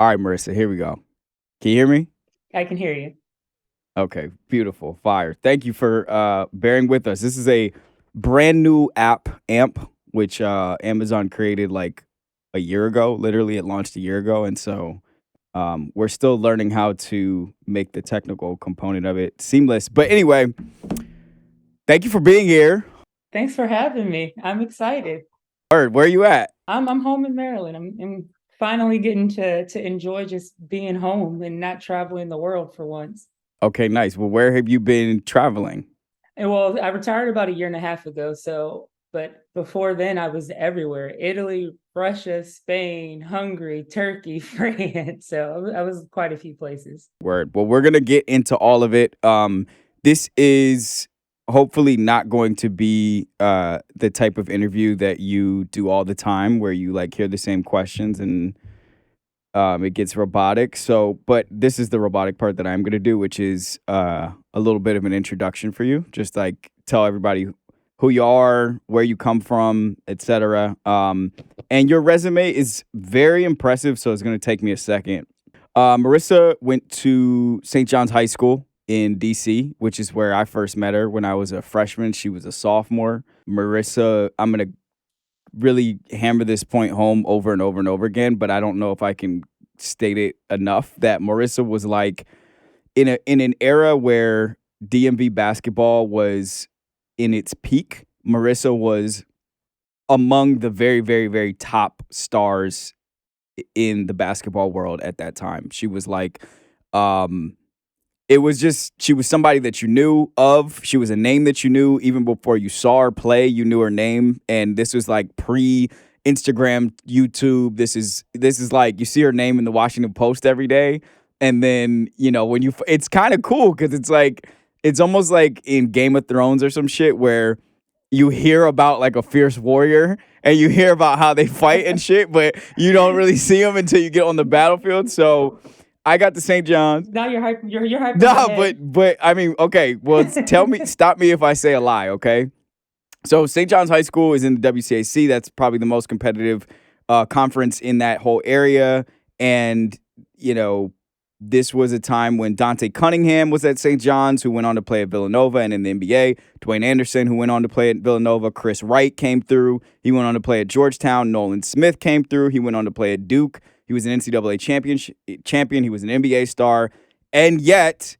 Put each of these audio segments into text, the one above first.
All right, Marissa, here we go. Can you hear me? I can hear you. Okay, beautiful. Fire. Thank you for bearing with us. This is a brand new AMP, which Amazon created like a year ago. Literally, it launched a year ago. And so we're still learning how to make the technical component of it seamless. But anyway, thank you for being here. Thanks for having me. I'm excited. Where are you at? I'm home in Maryland. I'm finally getting to enjoy just being home and not traveling the world for once. Okay, nice. Well, where have you been traveling? And well, I retired about a year and a half ago, but before then I was everywhere. Italy, Russia, Spain, Hungary, Turkey, France. So I was quite a few places. Word. Well, we're gonna get into all of it. This is hopefully not going to be the type of interview that you do all the time, where you like hear the same questions and it gets robotic. So, but this is the robotic part that I'm gonna do, which is a little bit of an introduction for you. Just like tell everybody who you are, where you come from, etc. And your resume is very impressive, so it's gonna take me a second. Marissa went to St. John's High School in DC, which is where I first met her when I was a freshman. She was a sophomore. Marissa, I'm going to really hammer this point home over and over and over again, but I don't know if I can state it enough that Marissa was like in an era where DMV basketball was in its peak. Marissa was among the very, very, very top stars in the basketball world at that time. She was like, um, it was just she was somebody that you knew of. She was a name that you knew even before you saw her play. You knew her name, and this was like pre Instagram, YouTube. This is like you see her name in the Washington Post every day, and then when it's kind of cool because it's like it's almost like in Game of Thrones or some shit where you hear about like a fierce warrior and you hear about how they fight and shit, but you don't really see them until you get on the battlefield. So I got to St. John's. Now you're hyping Nah, but ahead. but I mean, okay. Well, tell me, stop me if I say a lie, okay? So St. John's High School is in the WCAC. That's probably the most competitive conference in that whole area, and you know, this was a time when Dante Cunningham was at St. John's, who went on to play at Villanova and in the NBA. Dwayne Anderson, who went on to play at Villanova. Chris Wright came through. He went on to play at Georgetown. Nolan Smith came through. He went on to play at Duke. He was an NCAA champion. He was an NBA star. And yet,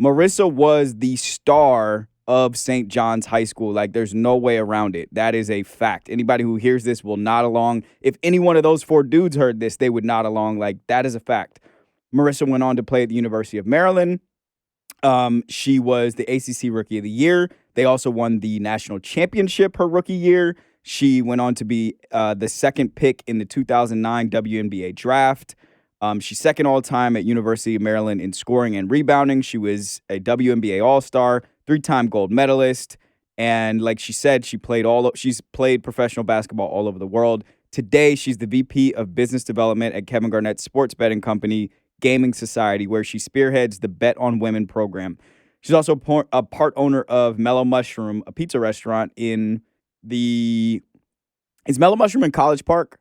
Marissa was the star of St. John's High School. Like, there's no way around it. That is a fact. Anybody who hears this will nod along. If any one of those four dudes heard this, they would nod along. Like, that is a fact. Marissa went on to play at the University of Maryland. She was the ACC Rookie of the Year. They also won the national championship her rookie year. She went on to be the second pick in the 2009 WNBA draft. She's second all time at University of Maryland in scoring and rebounding. She was a WNBA All Star, three-time gold medalist, and like she said, she's played professional basketball all over the world. Today, she's the VP of Business Development at Kevin Garnett's sports betting company, Gaming Society, where she spearheads the Bet on Women program. She's also a part owner of Mellow Mushroom, a pizza restaurant in the. Is Mellow Mushroom in College Park?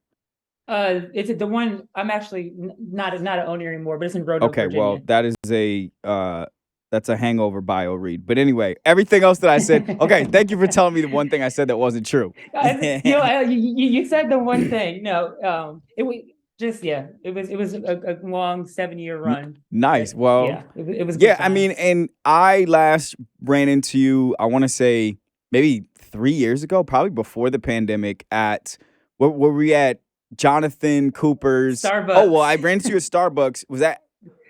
It's the one I'm actually not an owner anymore, but it's in Roanoke, Okay, well, Virginia. that is that's a hangover bio read. But anyway, everything else that I said. Okay, thank you for telling me the one thing I said that wasn't true. You said the one thing. No, it was just yeah. It was a long 7 year run. Nice. But Well, yeah, it was good yeah, I mean, times. and I last ran into you, I want to say maybe 3 years ago, probably before the pandemic at, where were we at? Jonathan Cooper's. Oh, well, I Starbucks. ran into you at Starbucks. Was that?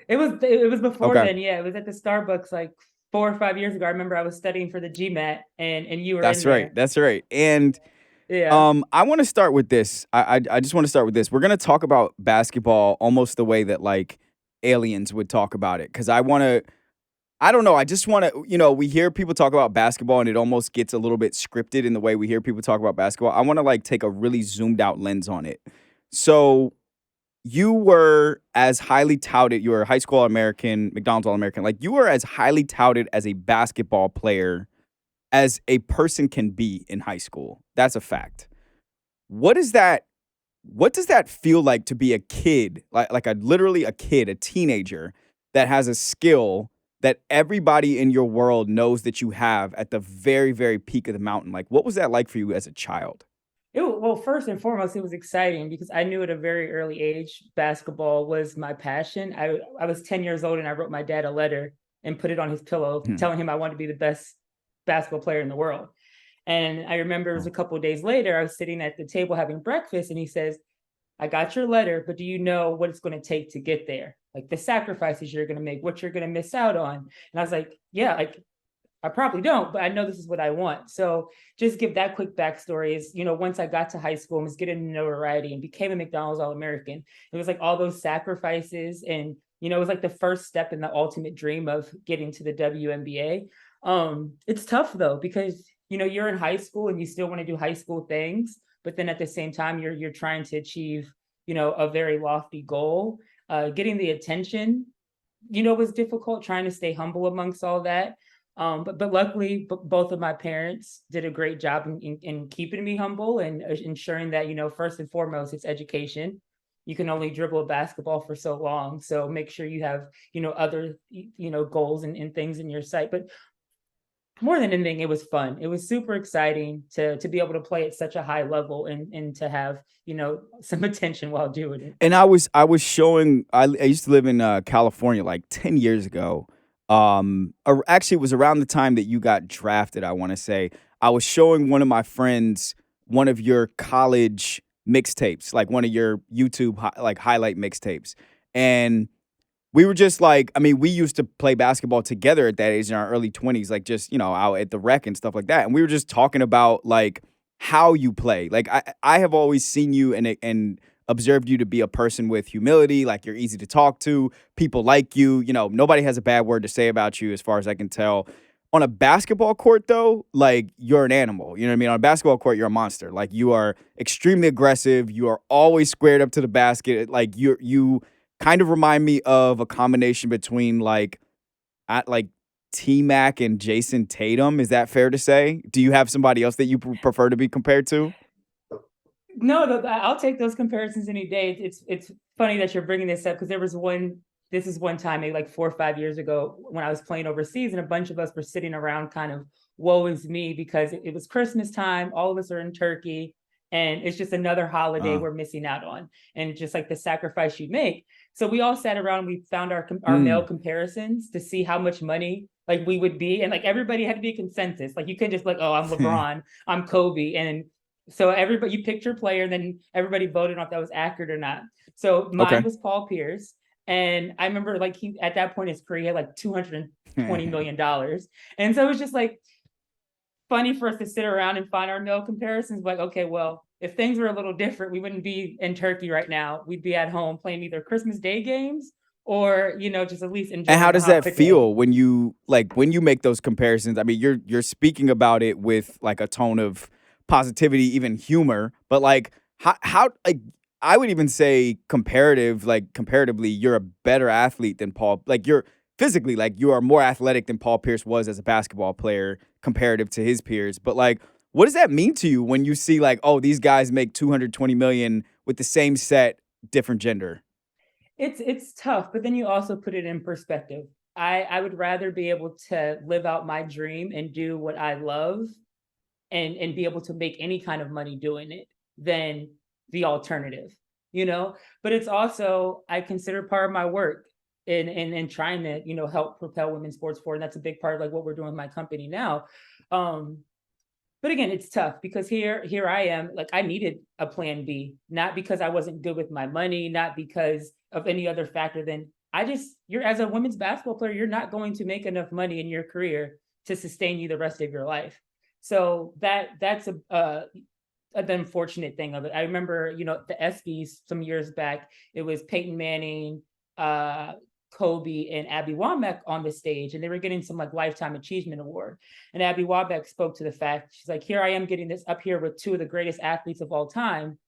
It was before Okay. then. Yeah, it was at the Starbucks like 4 or 5 years ago. I remember I was studying for the GMAT, and you were That's in right. there. That's right. And Yeah. I want to start with this. I just want to start with this. We're gonna talk about basketball almost the way that like aliens would talk about it. Cause I wanna I don't know. I just want to, we hear people talk about basketball and it almost gets a little bit scripted in the way we hear people talk about basketball. I want to like take a really zoomed out lens on it. So you were as highly touted, you were a high school All American, McDonald's All American. Like you were as highly touted as a basketball player as a person can be in high school. That's a fact. What is that? What does that feel like to be a kid, like a literally a kid, a teenager that has a skill that everybody in your world knows that you have at the very, very peak of the mountain? Like, what was that like for you as a child? Well, first and foremost, it was exciting because I knew at a very early age basketball was my passion. I was 10 years old and I wrote my dad a letter and put it on his pillow Hmm. telling him I wanted to be the best basketball player in the world. And I remember it was Oh. a couple of days later, I was sitting at the table having breakfast and he says, I got your letter, but do you know what it's going to take to get there? Like the sacrifices you're going to make, what you're going to miss out on. And I was like, yeah, like I probably don't, but I know this is what I want. So just give that quick backstory is, once I got to high school and was getting notoriety and became a McDonald's All-American, it was like all those sacrifices and, it was like the first step in the ultimate dream of getting to the WNBA. It's tough though, because, you're in high school and you still want to do high school things, but then at the same time, you're trying to achieve, a very lofty goal. Getting the attention, was difficult, trying to stay humble amongst all that. But luckily, both of my parents did a great job in keeping me humble and ensuring that, first and foremost, it's education. You can only dribble a basketball for so long. So make sure you have, other, goals and things in your sight. But more than anything, it was fun. It was super exciting to be able to play at such a high level and to have, some attention while doing it. And I was showing I used to live in, California, like, 10 years ago. Actually, it was around the time that you got drafted, I wanna say. I was showing one of my friends one of your college mixtapes, like, one of your YouTube highlight mixtapes, and we were just like, I mean, we used to play basketball together at that age in our early 20s, like, just, out at the rec and stuff like that, and we were just talking about, like, how you play. Like, I have always seen you and observed you to be a person with humility, like, you're easy to talk to, people like you, nobody has a bad word to say about you as far as I can tell. On a basketball court, though, like, you're an animal, you know what I mean? On a basketball court, you're a monster. Like, you are extremely aggressive, you are always squared up to the basket, like, you kind of remind me of a combination between like T-Mac and Jason Tatum. Is that fair to say? Do you have somebody else that you prefer to be compared to? No, I'll take those comparisons any day. It's funny that you're bringing this up because there was one. This is one time, maybe like 4 or 5 years ago, when I was playing overseas, and a bunch of us were sitting around, kind of woe is me, because it was Christmas time. All of us are in Turkey, and it's just another holiday Uh, we're missing out on, and just like the sacrifice you make. So we all sat around. We found our male mm, comparisons to see how much money like we would be, and like everybody had to be a consensus. Like you couldn't just like, oh, I'm LeBron, I'm Kobe, and so everybody, you picked your player, and then everybody voted on if that was accurate or not. So mine okay. was Paul Pierce. And I remember like he at that point in his career he had like $220 million. And so it was just like funny for us to sit around and find our male comparisons. Like, okay, well, if things were a little different, we wouldn't be in Turkey right now. We'd be at home playing either Christmas Day games or, just at least And how enjoying a does hot that potato. feel when you make those comparisons? I mean, you're speaking about it with like a tone of positivity, even humor, but like how like I would even say comparatively, you're a better athlete than Paul. Like you're physically, like you are more athletic than Paul Pierce was as a basketball player comparative to his peers. But like, what does that mean to you when you see like, oh, these guys make 220 million with the same set, different gender? It's tough, but then you also put it in perspective. I would rather be able to live out my dream and do what I love and be able to make any kind of money doing it than the alternative, but it's also I consider part of my work in trying to help propel women's sports forward, and that's a big part of like what we're doing with my company now. um but again, it's tough because here I am, like I needed a plan B, not because I wasn't good with my money, not because of any other factor than I just you're as a women's basketball player, you're not going to make enough money in your career to sustain you the rest of your life. So that's an unfortunate thing of it. I remember, the ESPYS some years back, it was Peyton Manning, uh, Kobe, and Abby Wambach on the stage, and they were getting some like lifetime achievement award. And Abby Wambach spoke to the fact, she's like, here I am getting this up here with two of the greatest athletes of all time.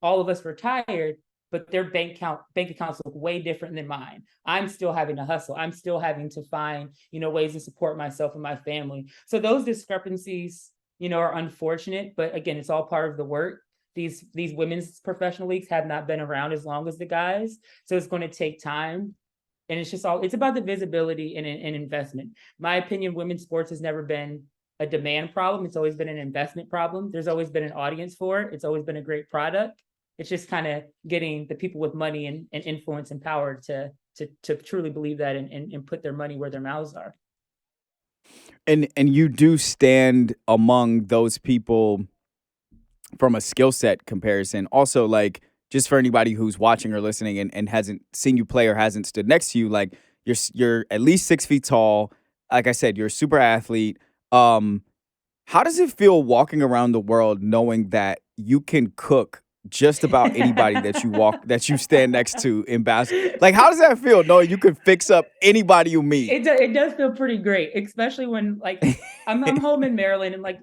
All of us retired, but their bank accounts look way different than mine. I'm still having to hustle. I'm still having to find, ways to support myself and my family. So those discrepancies, are unfortunate, but again, it's all part of the work. these women's professional leagues have not been around as long as the guys, so it's going to take time. And it's about the visibility and investment. My opinion, women's sports has never been a demand problem. It's always been an investment problem. There's always been an audience for it. It's always been a great product. It's just kind of getting the people with money and influence and power to truly believe that and put their money where their mouths are. And you do stand among those people from a skill set comparison. Also, like, just for anybody who's watching or listening and hasn't seen you play or hasn't stood next to you, like, you're at least 6 feet tall. Like I said, you're a super athlete. Um, how does it feel walking around the world knowing that you can cook just about anybody that you stand next to in basketball? Like, how does that feel knowing you can fix up anybody you meet? It does feel pretty great, especially when like I'm home in Maryland and like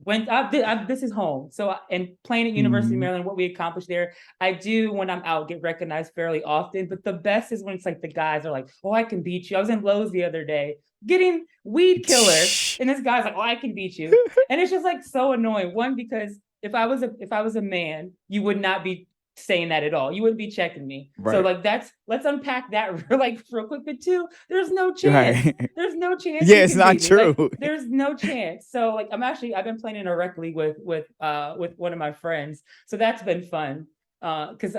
when this is home. So and playing at University of Mhm. Maryland, what we accomplished there, I do when I'm out get recognized fairly often. But the best is when it's like the guys are like, "Oh, I can beat you." I was in Lowe's the other day getting weed killer, and this guy's like, "Oh, I can beat you," and it's just like so annoying. One, because if I was a man, you would not be saying that at all. You wouldn't be checking me. So Right. like let's unpack that like real quick. But two, there's no chance. Right. There's no chance Yeah, you it's can not beat me. Like true. there's no chance. So like I've been playing in a rec league with one of my friends. So that's been fun. Because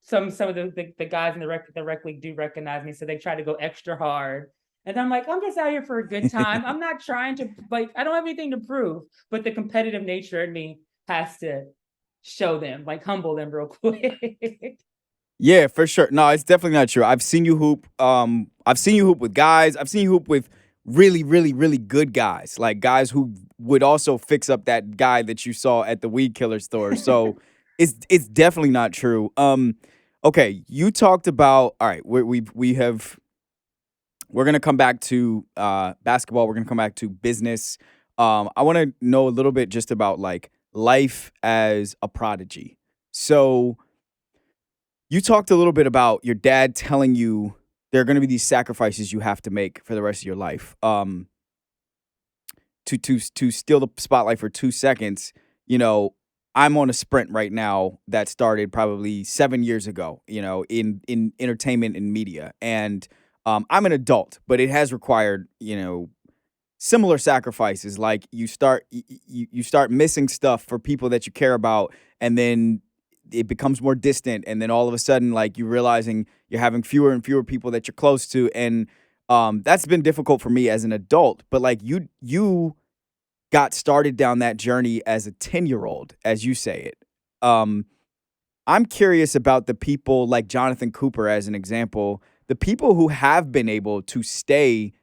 some of the guys in the rec league do recognize me, so they try to go extra hard. And I'm like, I'm just out here for a good time. I'm not trying to like I don't have anything to prove, but the competitive nature in me has to show them, like humble them real quick. Yeah, for sure. No, it's definitely not true. I've seen you hoop. I've seen you hoop with guys. I've seen you hoop with really, really, really good guys, like guys who would also fix up that guy that you saw at the weed killer store. So it's definitely not true. Okay, you talked about. All right, we have. We're gonna come back to basketball. We're gonna come back to business. I want to know a little bit just about like life as a prodigy. So you talked a little bit about your dad telling you there are going to be these sacrifices you have to make for the rest of your life. To steal the spotlight for 2 seconds, you know, I'm on a sprint right now that started probably 7 years ago. You know, in entertainment and media, and I'm an adult, but it has required similar sacrifices. Like you start missing stuff for people that you care about, and then it becomes more distant, and then all of a sudden, like, you're realizing you're having fewer and fewer people that you're close to, and that's been difficult for me as an adult. But like you got started down that journey as a 10-year-old, as you say it. um I'm curious about the people like Jonathan Cooper, as an example, the people who have been able to stay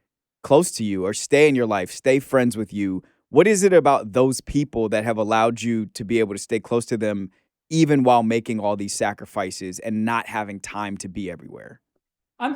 close to you or stay in your life, stay friends with you. What is it about those people that have allowed you to be able to stay close to them even while making all these sacrifices and not having time to be everywhere? I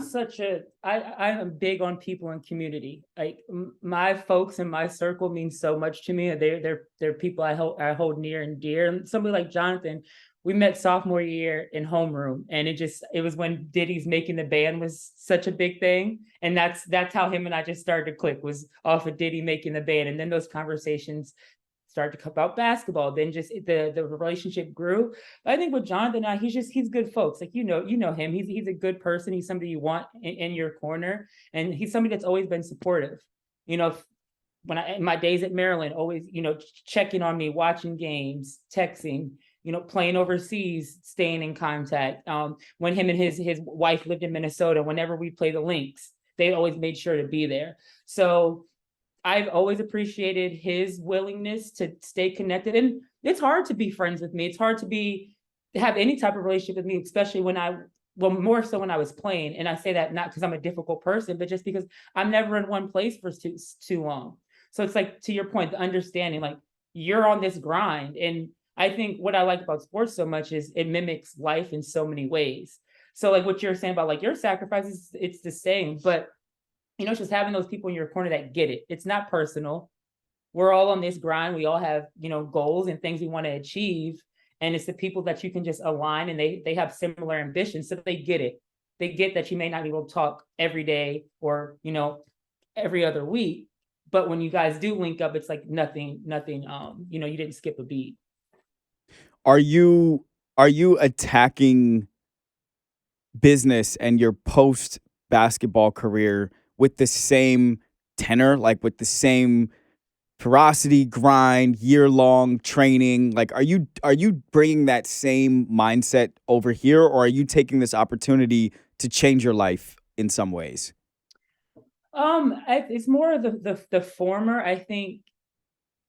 am big on people and community. Like my folks in my circle mean so much to me. They're people I hold near and dear. And somebody like Jonathan, we met sophomore year in homeroom, and it was when Diddy's Making the Band was such a big thing, and that's how him and I just started to click, was off of Diddy Making the Band, and then those conversations started to come about basketball. Then just the relationship grew. But I think with Jonathan, he's good folks. Like you know him. He's a good person. He's somebody you want in your corner, and he's somebody that's always been supportive. You know, when I in my days at Maryland, always checking on me, watching games, texting. Playing overseas, staying in contact. When him and his wife lived in Minnesota, whenever we play the Lynx, they always made sure to be there. So I've always appreciated his willingness to stay connected. And it's hard to be friends with me. It's hard to have any type of relationship with me, especially well, more so when I was playing. And I say that not because I'm a difficult person, but just because I'm never in one place for too long. So it's like, to your point, the understanding, like, you're on this grind. And I think what I like about sports so much is it mimics life in so many ways. So like what you're saying about like your sacrifices, it's the same, but it's just having those people in your corner that get it. It's not personal. We're all on this grind. We all have, goals and things we want to achieve. And it's the people that you can just align, and they have similar ambitions. So they get it. They get that you may not be able to talk every day or, every other week. But when you guys do link up, it's like nothing, you didn't skip a beat. Are you are you attacking business and your post basketball career with the same tenor, like with the same ferocity, grind, year long training? Like, are you bringing that same mindset over here, or are you taking this opportunity to change your life in some ways? It's more of the former. I think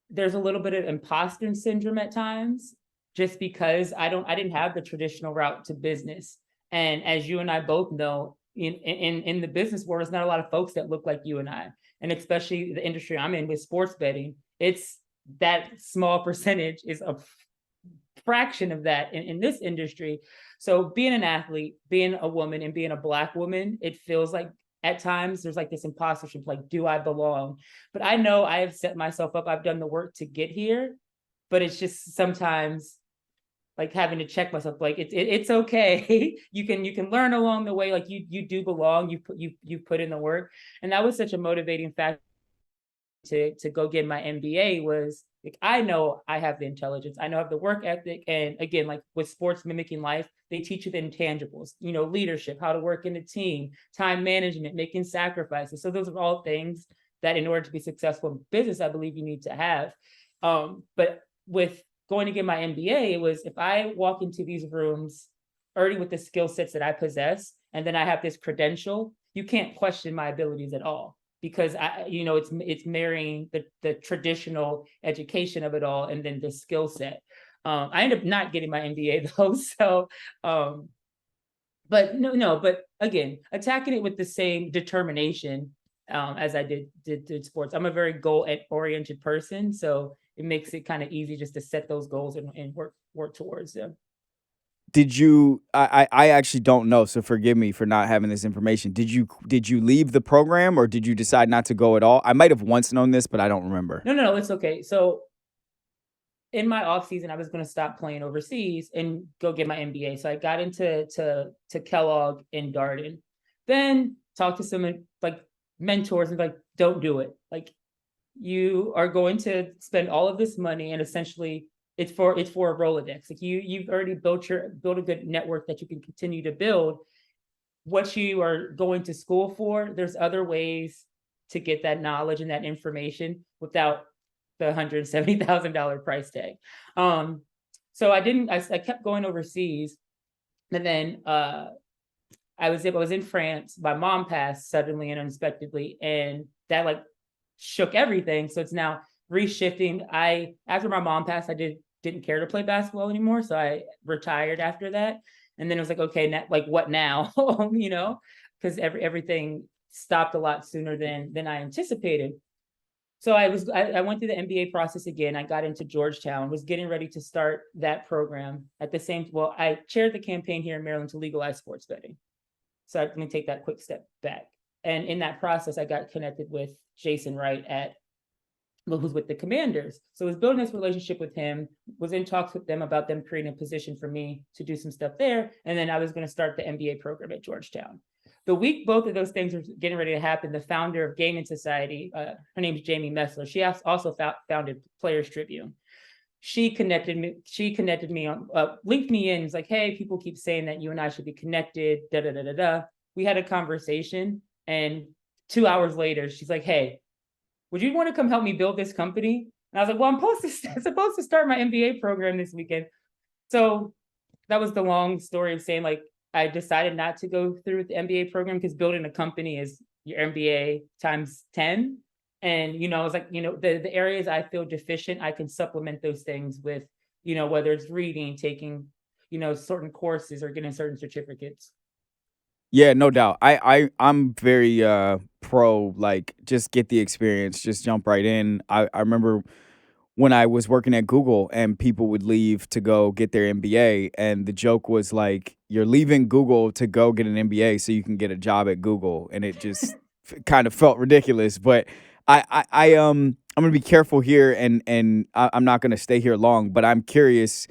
there's a little bit of imposter syndrome at times, just because I didn't have the traditional route to business. And as you and I both know, in the business world, there's not a lot of folks that look like you and I, and especially the industry I'm in with sports betting. It's that small percentage is a fraction of that in this industry. So being an athlete, being a woman, and being a black woman, it feels like at times there's like this imposter syndrome, like, do I belong? But I know I have set myself up, I've done the work to get here, but it's just sometimes like having to check myself, like it's okay. You can learn along the way, like you do belong, you put in the work. And that was such a motivating factor to go get my MBA. Was like, I know I have the intelligence, I know I have the work ethic, and again, like with sports mimicking life, they teach you the intangibles, leadership, how to work in a team, time management, making sacrifices. So those are all things that in order to be successful in business, I believe you need to have. But with going to get my MBA, it was if I walk into these rooms already with the skill sets that I possess, and then I have this credential, you can't question my abilities at all, because it's marrying the traditional education of it all and then the skill set. I ended up not getting my MBA though, so um, but no, but again, attacking it with the same determination as I did sports. I'm a very goal oriented person, so it makes it kind of easy just to set those goals and work towards them. Did you I actually don't know, so forgive me for not having this information. Did you leave the program, or did you decide not to go at all? I might have once known this, but I don't remember. No, no, no, it's okay. So in my off season, I was going to stop playing overseas and go get my MBA. So I got into to Kellogg in Darden. Then talked to some like mentors and like, don't do it. Like, you are going to spend all of this money, and essentially it's for a Rolodex. Like, you've already built a good network that you can continue to build. What you are going to school for, there's other ways to get that knowledge and that information without the $170,000 price tag. Um, so I kept going overseas, and then I was in France. My mom passed suddenly and unexpectedly, and that like shook everything. So it's now reshifting. I After my mom passed, I didn't care to play basketball anymore, so I retired after that. And then it was like, okay, now, like what now? Because everything stopped a lot sooner than I anticipated. So I went through the MBA process again. I got into Georgetown, was getting ready to start that program at the same. Well, I chaired the campaign here in Maryland to legalize sports betting. So let me take that quick step back. And in that process, I got connected with Jason Wright at who's with the Commanders. So I was building this relationship with him, was in talks with them about them creating a position for me to do some stuff there. And then I was going to start the MBA program at Georgetown. The week both of those things were getting ready to happen, the founder of Gaming Society, her name is Jamie Messler. She also founded Players Tribune. She connected me. She connected me on, linked me in. It's like, hey, people keep saying that you and I should be connected. Da da da da da. We had a conversation, and 2 hours later, she's like, hey, would you want to come help me build this company? And I was like, well, supposed to start my MBA program this weekend. So that was the long story of saying, like, I decided not to go through with the MBA program because building a company is your MBA times 10. And, I was like, the areas I feel deficient, I can supplement those things with, whether it's reading, taking, certain courses or getting certain certificates. Yeah, no doubt. I'm very pro, like, just get the experience, just jump right in. I remember when I was working at Google and people would leave to go get their MBA, and the joke was like, you're leaving Google to go get an MBA so you can get a job at Google, and it just kind of felt ridiculous. But I'm gonna be careful here, and I'm not gonna stay here long, but I'm curious.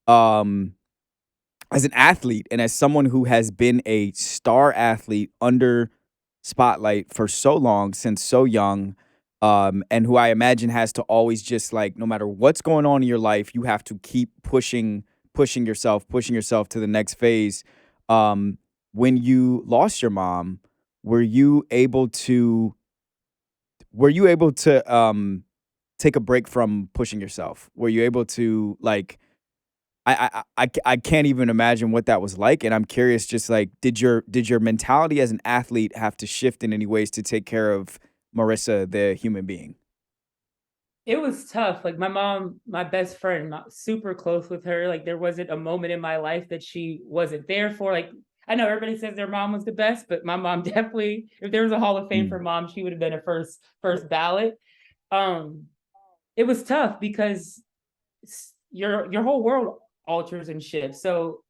Um, as an athlete and as someone who has been a star athlete under spotlight for so long, since so young, and who I imagine has to always just, like, no matter what's going on in your life, you have to keep pushing pushing yourself to the next phase. Um, when you lost your mom, were you able to take a break from pushing yourself? Were you able to like I can't even imagine what that was like, and I'm curious just like did your mentality as an athlete have to shift in any ways to take care of Marissa, the human being? It was tough. Like my mom, my best friend, super close with her. Like there wasn't a moment in my life that she wasn't there for. Like I know everybody says their mom was the best, but my mom definitely, if there was a Hall of Fame for Mm, mom, she would have been a first ballot. Um, it was tough because your whole world alters and shifts. So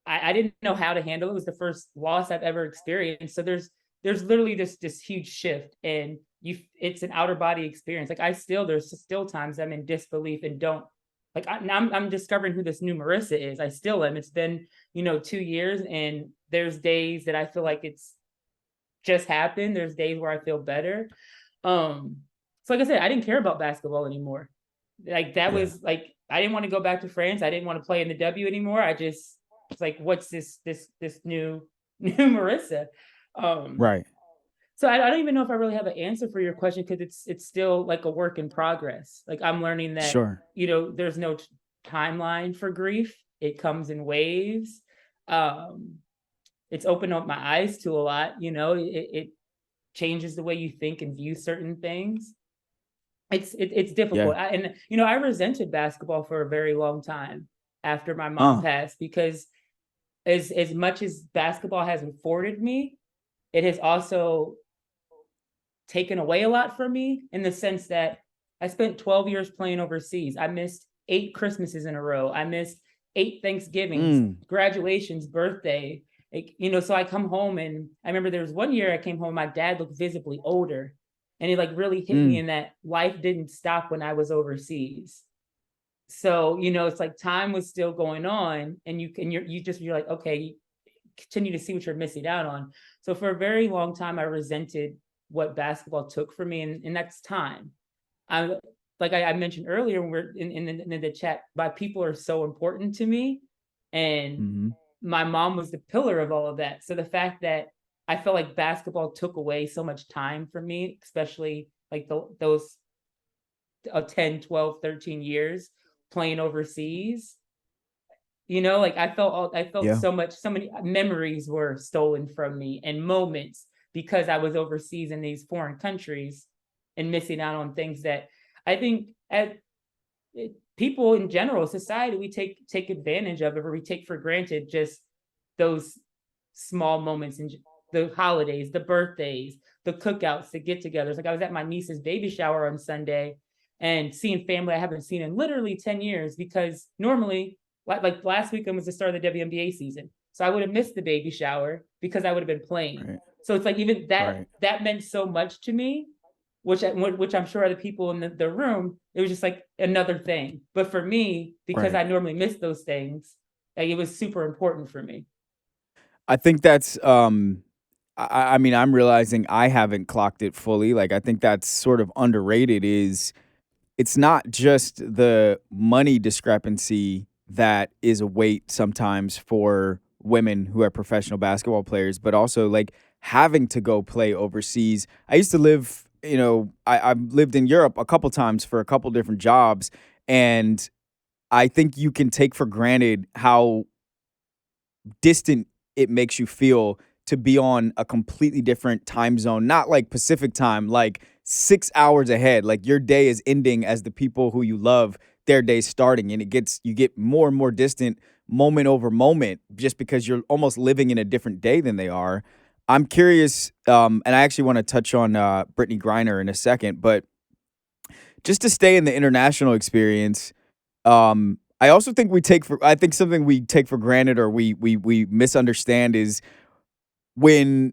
I didn't know how to handle it. It was the first loss I've ever experienced. So there's literally this huge shift, and it's an outer body experience. Like there's still times I'm in disbelief and don't like I'm discovering who this new Marissa is. I still am. It's been 2 years, and there's days that I feel like it's just happened. There's days where I feel better. Um, so like I said, I didn't care about basketball anymore. Like that yeah. was like I didn't want to go back to France. I didn't want to play in the W anymore. I just it's like, what's this new new Marissa? Um, Right. so I don't even know if I really have an answer for your question because it's still like a work in progress. Like I'm learning that Sure. there's no timeline for grief. It comes in waves. Um, it's opened up my eyes to a lot. It changes the way you think and view certain things. It's Yeah. difficult. And I resented basketball for a very long time after my mom Uh. passed because as much as basketball has afforded me, it has also taken away a lot from me in the sense that I spent 12 years playing overseas. I missed 8 Christmases in a row. I missed 8 Thanksgivings, Mm, graduations, birthday. So I come home and I remember there was one year I came home, my dad looked visibly older. And it like really hit me mm, in that life didn't stop when I was overseas. So, it's like time was still going on and you're like, okay, continue to see what you're missing out on. So for a very long time, I resented what basketball took from me, and that's time. I like I mentioned earlier when we're in the chat, why people are so important to me, and mhm. my mom was the pillar of all of that. So the fact that I felt like basketball took away so much time from me, especially like those 10, 12, 13 years playing overseas, like I felt Yeah. so many memories were stolen from me and moments because I was overseas in these foreign countries and missing out on things that I think people in general, society, we take advantage of it, or we take for granted just those small moments and the holidays, the birthdays, the cookouts, the get-togethers. Like I was at my niece's baby shower on Sunday and seeing family I haven't seen in literally 10 years because normally like last weekend was the start of the WNBA season. So I would have missed the baby shower because I would have been playing. Right. So it's like even that Right. that meant so much to me, which I'm sure other people in the room, it was just like another thing. But for me, because Right. I normally miss those things, like it was super important for me. I think that's I mean, I'm realizing I haven't clocked it fully. Like I think that's sort of underrated is it's not just the money discrepancy that is a weight sometimes for women who are professional basketball players, but also like having to go play overseas. I used to live, I've lived in Europe a couple times for a couple different jobs. And I think you can take for granted how distant it makes you feel to be on a completely different time zone, not like Pacific time, like 6 hours ahead. Like your day is ending as the people who you love, their day's starting. And you get more and more distant moment over moment just because you're almost living in a different day than they are. I'm curious, and I actually want to touch on Brittany Griner in a second, but just to stay in the international experience, I also think I think something we take for granted or we misunderstand is when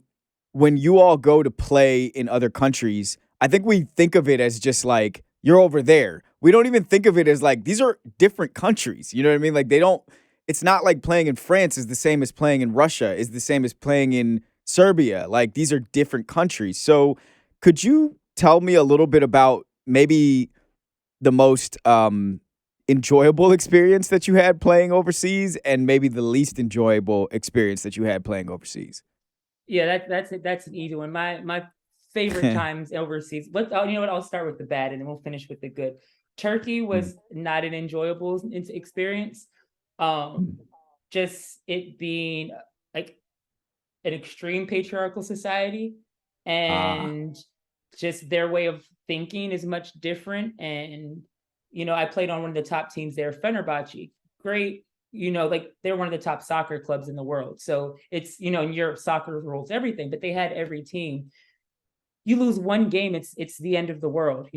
when you all go to play in other countries, I think we think of it as just like you're over there. We don't even think of it as like these are different countries. You know what I mean? Like they don't it's not like playing in France is the same as playing in Russia, is the same as playing in Serbia. Like these are different countries. So could you tell me a little bit about maybe the most enjoyable experience that you had playing overseas and maybe the least enjoyable experience that you had playing overseas? Yeah, that's an easy one. My favorite times overseas. You know what? I'll start with the bad, and then we'll finish with the good. Turkey Mm, was not an enjoyable experience. Um, mm. just it being like an extreme patriarchal society, Ah. and just their way of thinking is much different. And I played on one of the top teams there, Fenerbahce. Great, like they're one of the top soccer clubs in the world. So it's in Europe, soccer rules everything, but they had every team. You lose one game, it's the end of the world.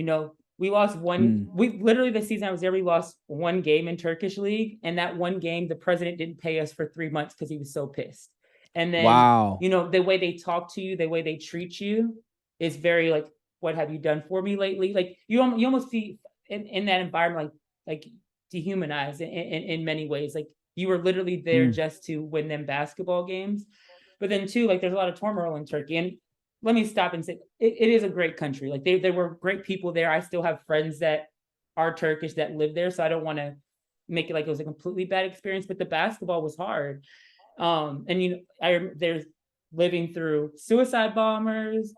We lost one. Mm. We literally, the season I was there, we lost one game in Turkish league, and that one game, the president didn't pay us for 3 months because he was so pissed. And then Wow. the way they talk to you, the way they treat you, is very like, "What have you done for me lately?" Like you almost feel in that environment like dehumanized in many ways. Like you were literally there Mm. just to win them basketball games. But then too, like there's a lot of turmoil in Turkey, and let me stop and say it is a great country. Like there were great people there. I still have friends that are Turkish that live there, so I don't want to make it like it was a completely bad experience. But the basketball was hard, and there's living through suicide bombers.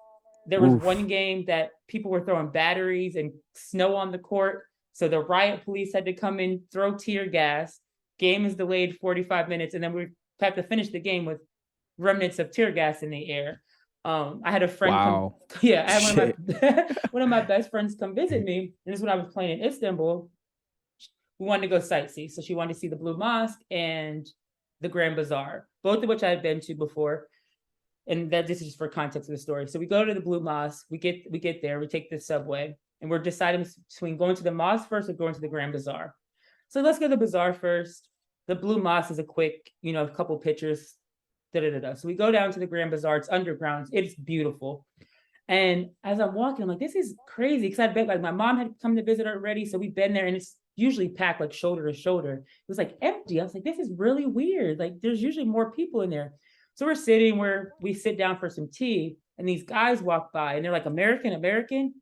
There was one Oof. game that people were throwing batteries and snow on the court, so the riot police had to come in, throw tear gas. Game is delayed 45 minutes, and then we have to finish the game with remnants of tear gas in the air. I had a friend come. Wow. Yeah, I had one of Shit. my one of my best friends come visit me, and this is when I was playing in Istanbul. We wanted to go sightsee, so she wanted to see the Blue Mosque and the Grand Bazaar, both of which I had been to before. And that this is just for context of the story. So we go to the Blue Mosque. We get there. We take the subway, and we're deciding between going to the mosque first or going to the Grand Bazaar. So let's go to the bazaar first. The Blue Mosque is a quick, a couple pictures. Da, da, da, da. So we go down to the Grand Bazaar. It's underground. It's beautiful. And as I'm walking, I'm like, this is crazy. Because I'd been like my mom had come to visit already. So we've been there, and it's usually packed like shoulder to shoulder. It was like empty. I was like, this is really weird. Like there's usually more people in there. So we're sitting where we sit down for some tea, and these guys walk by, and they're like, American, American.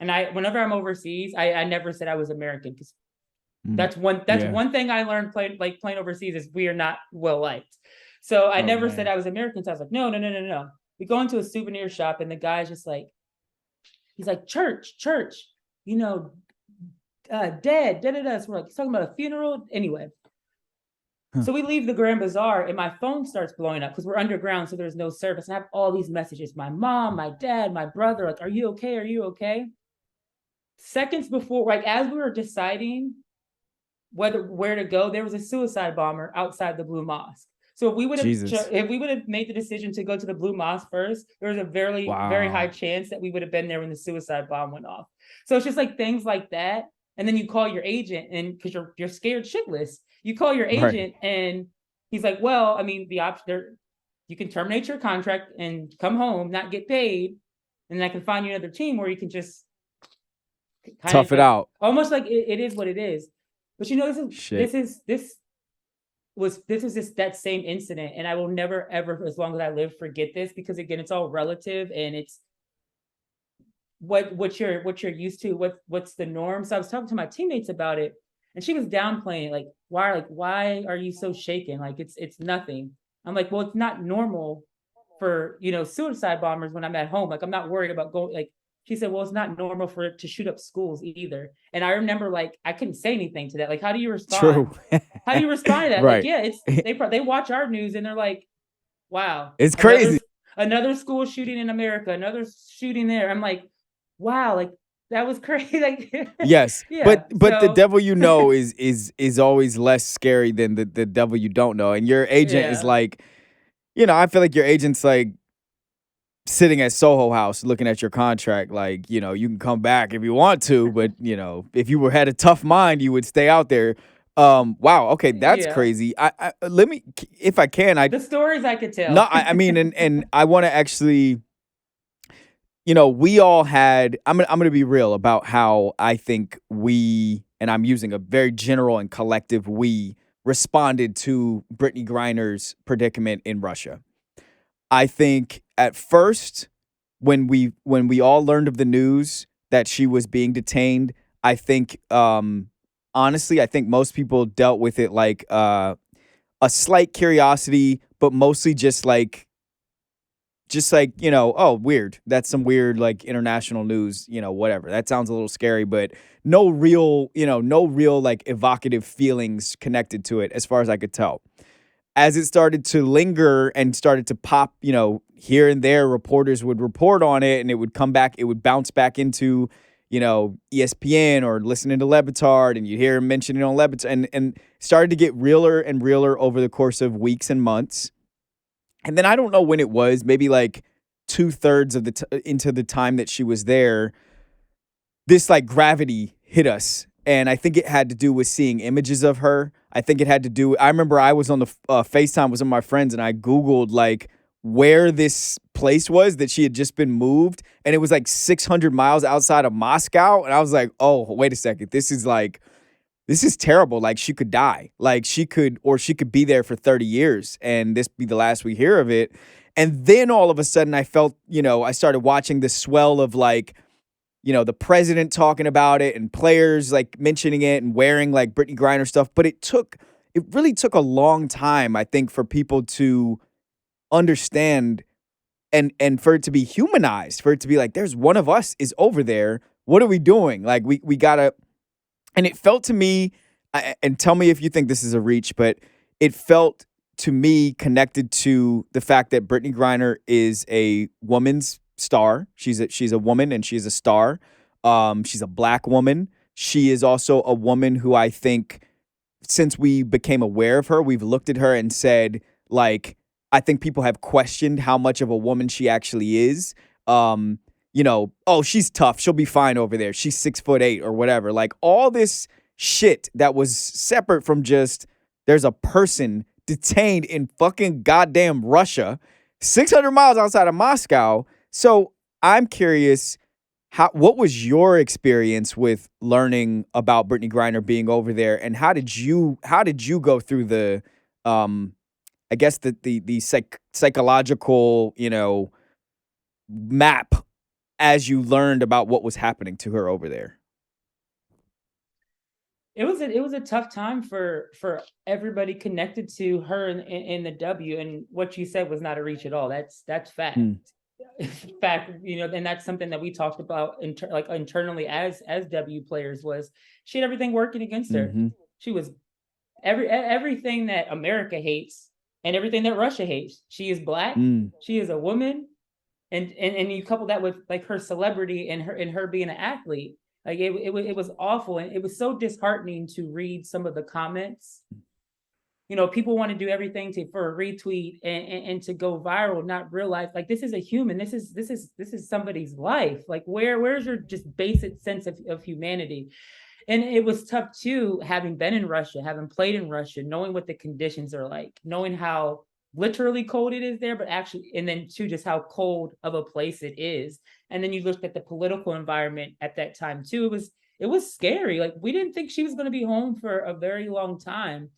And whenever I'm overseas, I never said I was American, because Mm. that's Yeah. one thing I learned playing overseas is we are not well liked. So I Oh, never said man. I was American. So I was like, no, no, no, no, no. We go into a souvenir shop, and the guy's just like, he's like, church, church, you know, dead, da da da. So we're like, he's talking about a funeral. Anyway, Huh. so we leave the Grand Bazaar, and my phone starts blowing up because we're underground, so there's no service. And I have all these messages. My mom, my dad, my brother, like, are you okay? Are you okay? Seconds before, like as we were deciding where to go, there was a suicide bomber outside the Blue Mosque. So Jesus. if we would have made the decision to go to the Blue Mosque first, there was a very very high Wow. chance that we would have been there when the suicide bomb went off. So it's just like things like that, and then you call your agent, and because you're scared shitless, you call your Right. agent, and he's like, "Well, I mean, the option there, you can terminate your contract and come home, not get paid, and I can find you another team where you can just kind of Tough it like out. almost like it is what it is." But this is Shit. this is just that same incident, and I will never ever, as long as I live, forget this, because again, it's all relative, and it's what you're used to, what's the norm. So I was talking to my teammates about it, and she was downplaying it, like why are you so shaken? Like it's nothing. I'm like, well, it's not normal for suicide bombers when I'm at home. Like I'm not worried about going. Like she said, well, it's not normal for it to shoot up schools either. And I remember like I couldn't say anything to that. Like how do you respond? True. How do you respond to that? Like Right. yeah, they watch our news, and they're like, wow, It's crazy. another school shooting in America, another shooting there. I'm like, wow, like that was crazy. Like, Yes, but yeah. the So, devil you know is always less scary than the devil you don't know, and your agent is yeah, like, I feel like your agent's like sitting at Soho House looking at your contract, like, you can come back if you want to, but if you had a tough mind, you would stay out there. Wow, okay, that's yeah. crazy. I let me, if I can, I The stories I could no, tell. I mean, and I want to actually, we all had. I'm gonna be real about how I think we, and I'm using a very general and collective we, responded to Brittany Griner's predicament in Russia. I think at first, when we all learned of the news that she was being detained, I think honestly, I think most people dealt with it like a slight curiosity, but mostly just like, oh, weird. That's some weird like international news, whatever. That sounds a little scary, but no real like evocative feelings connected to it as far as I could tell. As it started to linger and started to pop, here and there, reporters would report on it and it would come back, it would bounce back into, ESPN or listening to Levitard, and you'd hear him mention it on Levitard, and started to get realer and realer over the course of weeks and months. And then I don't know when it was, maybe like 2/3 of into the time that she was there, this like gravity hit us. And I think it had to do with seeing images of her. I think it had to do. I remember I was on the FaceTime with some of my friends, and I Googled like where this place was that she had just been moved, and it was like 600 miles outside of Moscow. And I was like, oh, wait a second, this is terrible. Like she could die. Like she could be there for 30 years and this be the last we hear of it. And then all of a sudden I felt, I started watching the swell of like, the president talking about it and players like mentioning it and wearing like Brittany Griner stuff. But it really took a long time, I think, for people to understand and for it to be humanized, for it to be like, there's one of us is over there. What are we doing? Like we gotta. And it felt to me, and tell me if you think this is a reach, but it felt to me connected to the fact that Brittany Griner is a woman's star. She's a woman and she's a star. She's a black woman. She is also a woman who I think, since we became aware of her, we've looked at her and said, like, I think people have questioned how much of a woman she actually is. Oh, she's tough. She'll be fine over there. She's 6'8" or whatever. Like all this shit that was separate from just there's a person detained in fucking goddamn Russia, 600 miles outside of Moscow. So I'm curious, what was your experience with learning about Brittany Griner being over there, and how did you go through the I guess the psychological, map as you learned about what was happening to her over there? It was a tough time for everybody connected to her in the W, and what you said was not a reach at all. That's fact. Hmm. Fact, and that's something that we talked about like internally as W players was she had everything working against her. Mhm. She was everything that America hates and everything that Russia hates. She is black, Mm. she is a woman, and you couple that with like her celebrity and her being an athlete. Like it was awful, and it was so disheartening to read some of the comments. People want to do everything for a retweet and to go viral, not realize like this is a human. This is somebody's life. Like where's your just basic sense of humanity? And it was tough too, having been in Russia, having played in Russia, knowing what the conditions are like, knowing how literally cold it is there, but actually, and then too, just how cold of a place it is. And then you looked at the political environment at that time too. It was scary. Like we didn't think she was going to be home for a very long time.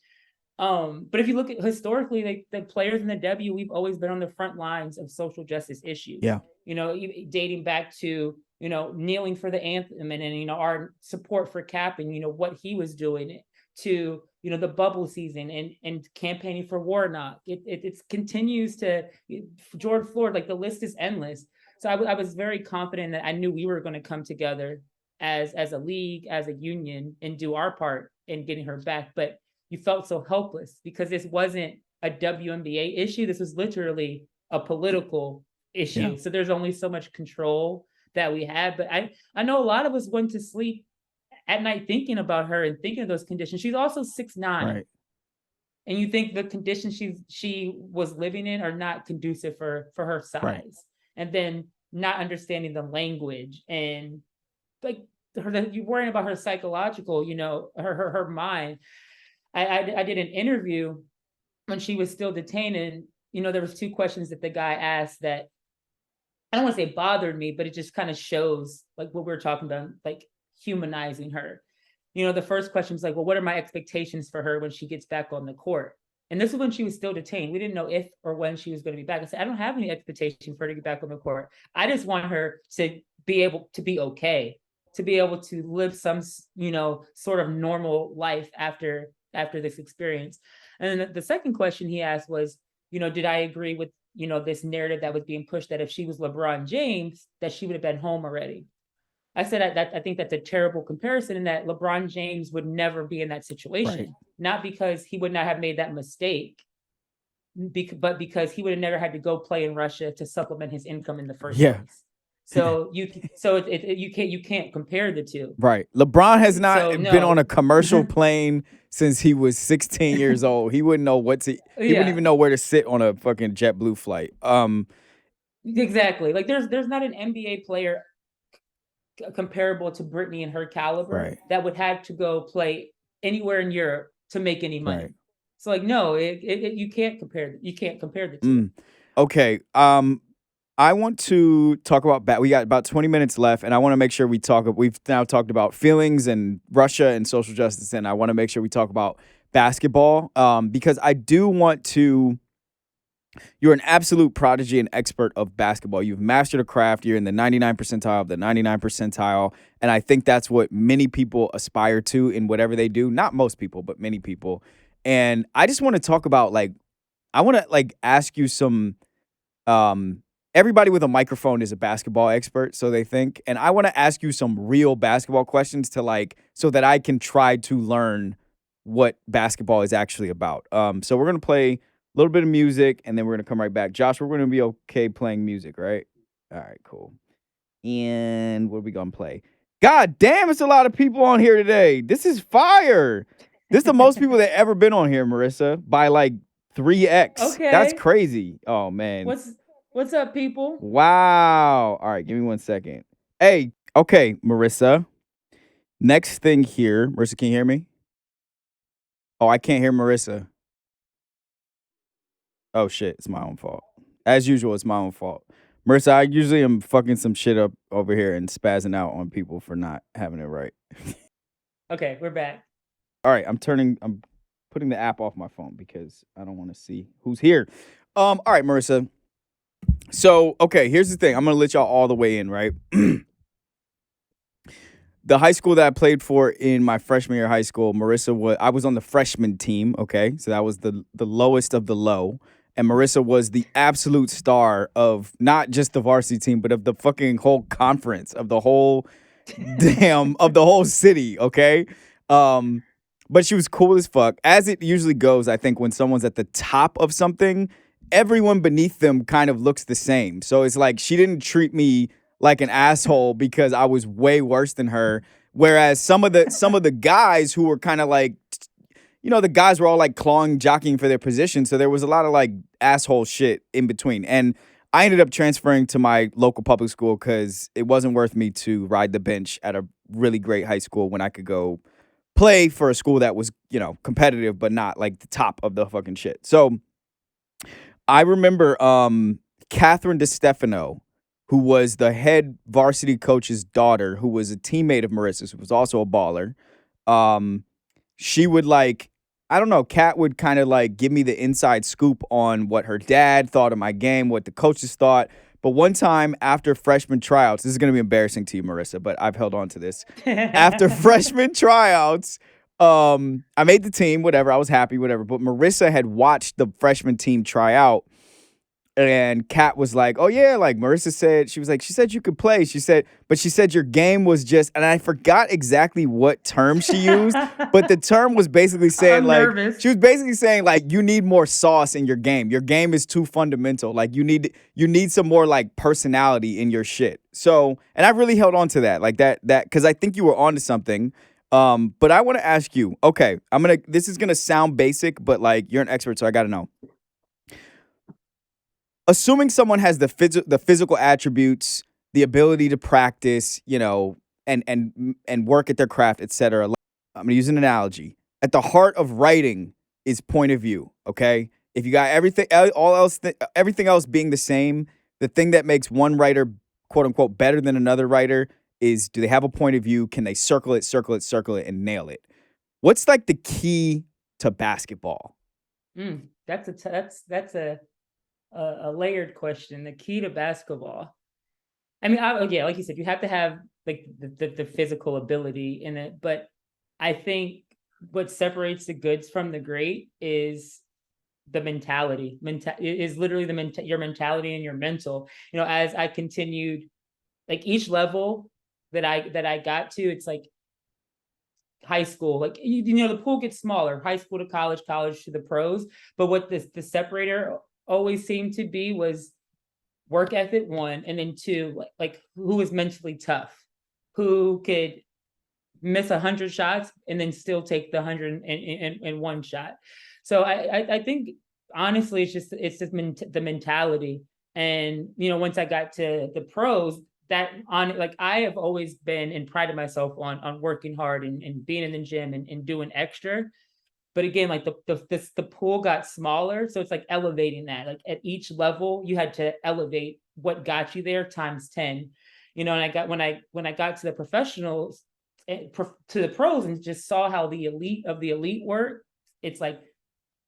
But if you look at historically, like the players in the W, we've always been on the front lines of social justice issues. Yeah. Dating back to kneeling for the anthem, and our support for Cap, and what he was doing, to the bubble season and campaigning for Warnock. It continues to George Floyd. Like the list is endless. So I was very confident that I knew we were going to come together as a league, as a union, and do our part in getting her back. But you felt so helpless because this wasn't a WNBA issue. This was literally a political issue. Yeah. So there's only so much control that we had. But I know a lot of us went to sleep at night thinking about her and thinking of those conditions. She's also 6'9". Right. And you think the conditions she was living in are not conducive for her Right. size. And then not understanding the language and like you're worrying about her psychological, her mind. I did an interview when she was still detained, and there was two questions that the guy asked that I don't want to say bothered me, but it just kind of shows like what we are talking about, like humanizing her. The first question was like, well, what are my expectations for her when she gets back on the court? And this is when she was still detained. We didn't know if or when she was going to be back. I said, I don't have any expectation for her to get back on the court. I just want her to be able to be okay. to be able to live some, sort of normal life after this experience. And then the second question he asked was, did I agree with, this narrative that was being pushed that if she was LeBron James, that she would have been home already. I said I think that's a terrible comparison, and that LeBron James would never be in that Right. situation, not because he would not have made that mistake, but because he would have never had to go play in Russia to supplement his income in the first Yeah. place. So you can't compare the two. Right. LeBron has not So been on a no, commercial plane since he was 16 years old. He wouldn't know he wouldn't yeah, even know where to sit on a fucking JetBlue flight. exactly. Like there's not an NBA player comparable to Brittany and her caliber Right. that would have to go play anywhere in Europe to make any Right. money. So like no, you can't compare the two. Mm. Okay. I want to talk about we got about 20 minutes left, and I want to make sure we've now talked about feelings and Russia and social justice, and I want to make sure we talk about basketball. Because I do want to you're an absolute prodigy and expert of basketball. You've mastered a craft. You're in the 99 percentile of the 99 percentile. And I think that's what many people aspire to in whatever they do. Not most people, but many people. And I just want to talk about I want to ask you some everybody with a microphone is a basketball expert, so they think. And I want to ask you some real basketball questions to so that I can try to learn what basketball is actually about. So we're gonna play a little bit of music and then we're gonna come right back. Josh, we're gonna be okay playing music, right? All right, cool. And what are we gonna play? God damn, it's a lot of people on here today. This is fire. This is the most people that ever been on here, Marissa, by 3x. That's Okay. crazy. Oh man. What's up, people? Wow. All right, give me 1 second. Hey, okay, Marissa. Next thing here. Marissa, can you hear me? Oh, I can't hear Marissa. Oh shit, it's my own fault. As usual, it's my own fault. Marissa, I usually am fucking some shit up over here and spazzing out on people for not having it right. Okay, we're back. All right, I'm putting the app off my phone because I don't want to see who's here. All right, Marissa. So, okay, here's the thing. I'm gonna let y'all all the way in, right? The high school that I played for in my freshman year of high school, I was on the freshman team, okay? So that was the lowest of the low. And Marissa was the absolute star of not just the varsity team, but of the fucking whole conference, of the whole of the whole city, okay? Um, but she was cool as fuck. As it usually goes, I think when someone's at the top of something, everyone beneath them kind of looks the same. So it's like she didn't treat me like an asshole because I was way worse than her. Whereas some of the guys who were kind of the guys were all clawing, jockeying for their position. So there was a lot of asshole shit in between. And I ended up transferring to my local public school because it wasn't worth me to ride the bench at a really great high school when I could go play for a school that was, competitive, but not the top of the fucking shit. So I remember Catherine DeStefano, who was the head varsity coach's daughter, who was a teammate of Marissa's, who was also a baller. She would I don't know, Kat would kind of give me the inside scoop on what her dad thought of my game, what the coaches thought. But one time after freshman tryouts, this is going to be embarrassing to you, Marissa, but I've held on to this. After freshman tryouts, I made the team, whatever. I was happy, whatever. But Marissa had watched the freshman team try out. And Kat was like, "Oh yeah, Marissa said she said you could play." She said your game was just, and I forgot exactly what term she used, but the term was basically saying I'm nervous. she was basically saying you need more sauce in your game. Your game is too fundamental. You need some more personality in your shit. So, and I really held on to that because I think you were onto something. But I want to ask you. Okay, this is gonna sound basic, but you're an expert, so I got to know. Assuming someone has the physical attributes, the ability to practice, and work at their craft, etc. I'm gonna use an analogy. At the heart of writing is point of view. Okay, if you got everything else being the same, the thing that makes one writer, quote unquote, better than another writer is, do they have a point of view? Can they circle it, and nail it? What's the key to basketball? That's a layered question. The key to basketball. I mean, yeah, like you said, you have to have like the physical ability in it, but I think what separates the goods from the great is the mentality. Is literally your mentality and your mental. As I continued, like each level that I got to, it's like high school. Like the pool gets smaller, high school to college, college to the pros. But what the separator always seemed to be was work ethic, one, and then two, like who was mentally tough, who could miss 100 shots and then still take the 101 shot. So I think honestly, it's just the mentality. And once I got to the pros, that on like I have always been and prided myself on working hard and being in the gym and doing extra. But again, like the pool got smaller, so it's like elevating that. Like at each level, you had to elevate what got you there times 10. And I got when I got to the professionals, to the pros, and just saw how the elite of the elite work. It's like,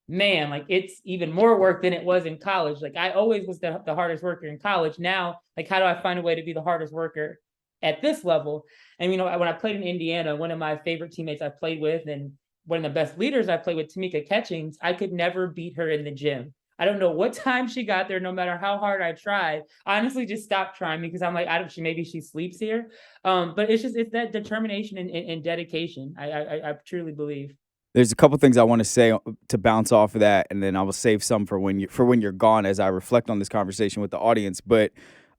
man, like it's even more work than it was in college. Like I always was the hardest worker in college. Now, like how do I find a way to be the hardest worker at this level? And when I played in Indiana, one of my favorite teammates I played with, and one of the best leaders I played with, Tamika Catchings, I could never beat her in the gym. I don't know what time she got there, no matter how hard I tried. I honestly just stopped trying because I'm like, I don't. Maybe she sleeps here. But it's that determination and dedication. I truly believe. There's a couple things I want to say to bounce off of that, and then I will save some for when you're gone as I reflect on this conversation with the audience. But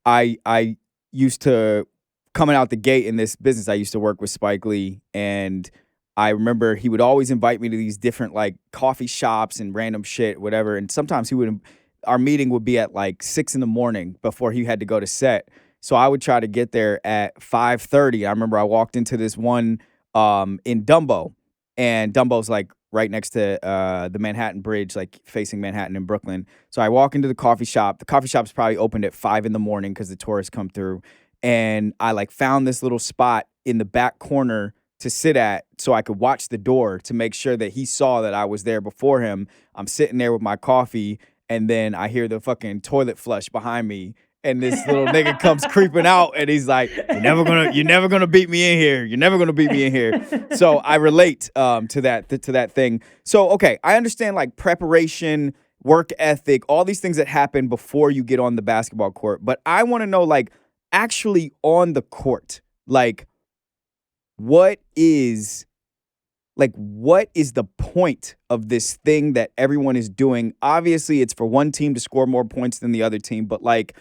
I used to coming out the gate in this business. I used to work with Spike Lee, and I remember he would always invite me to these different like coffee shops and random shit, whatever. And sometimes our meeting would be at like 6 in the morning before he had to go to set. So I would try to get there at 5:30. I remember I walked into this one in Dumbo, and Dumbo's like right next to the Manhattan Bridge, like facing Manhattan in Brooklyn. So I walk into the coffee shop. The coffee shop's probably opened at 5 in the morning because the tourists come through. And I like found this little spot in the back corner to sit at so I could watch the door to make sure that he saw that I was there before him. I'm sitting there with my coffee, and then I hear the fucking toilet flush behind me, and this little nigga comes creeping out, and he's like, you're never gonna beat me in here. You're never gonna beat me in here. So I relate to that thing. So okay, I understand like preparation, work ethic, all these things that happen before you get on the basketball court. But I want to know like actually on the court, like what is what is the point of this thing that everyone is doing? Obviously, it's for one team to score more points than the other team, but like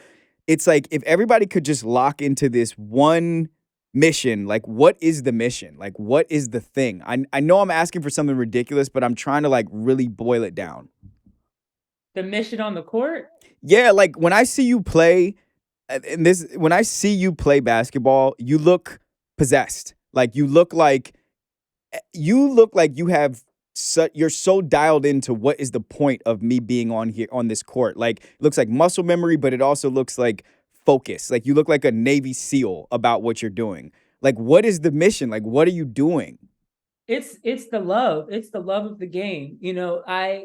it's like if everybody could just lock into this one mission, like what is the mission? Like what is the thing? I know I'm asking for something ridiculous, but I'm trying to like really boil it down. The mission on the court. Yeah, like when I see you play, and this when I see you play basketball, you look possessed. Like you look like you have you're so dialed into what is the point of me being on here on this court. Like it looks like muscle memory, but it also looks like focus. Like you look like a Navy SEAL about what you're doing. Like what is the mission? Like what are you doing? It's the love. It's the love of the game. I